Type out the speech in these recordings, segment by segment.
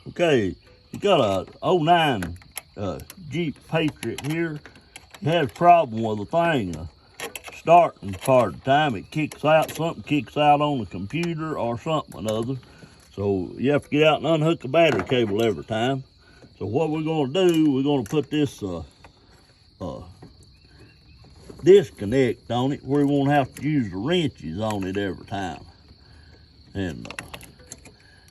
Okay, you got a '09 Jeep Patriot here. It has a problem with the thing starting part of the time. It kicks out, something kicks out on the computer or something or other. So you have to get out and unhook the battery cable every time. So what we're gonna do, we're gonna put this disconnect on it where we won't have to use the wrenches on it every time. And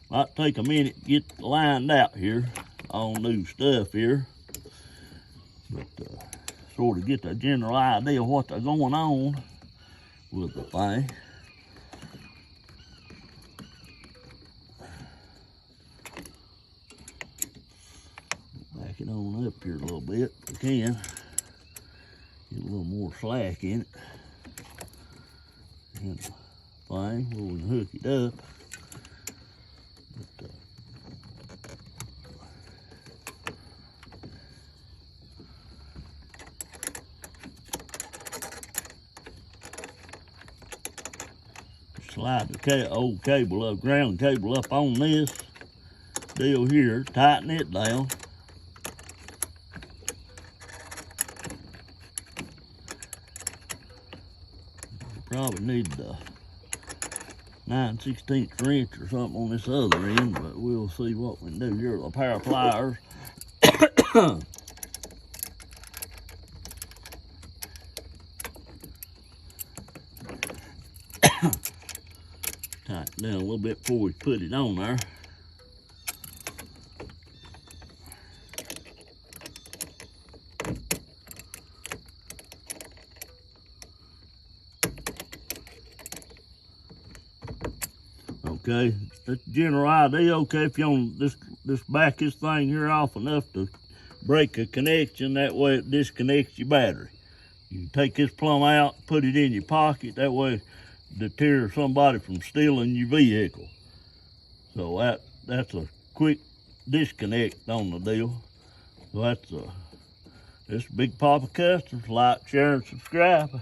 might take a minute to get lined out here, all new stuff here. But sort of get the general idea of what's going on with the thing. Back it on up here a little bit if we can. Get a little more slack in it. And the thing where we can hook it up. But, slide the old cable up, ground cable up on this deal here, tighten it down. Probably need the 9/16 wrench or something on this other end, but we'll see what we can do. Here are a pair of pliers. Tighten down a little bit before we put it on there. Okay, that's the general idea. Okay, if you want this back this thing here off enough to break a connection, that way it disconnects your battery. You take this plumb out, put it in your pocket, that way deter somebody from stealing your vehicle. So that's a quick disconnect on the deal. So that's this Big Papa Customs. Like, share, and subscribe.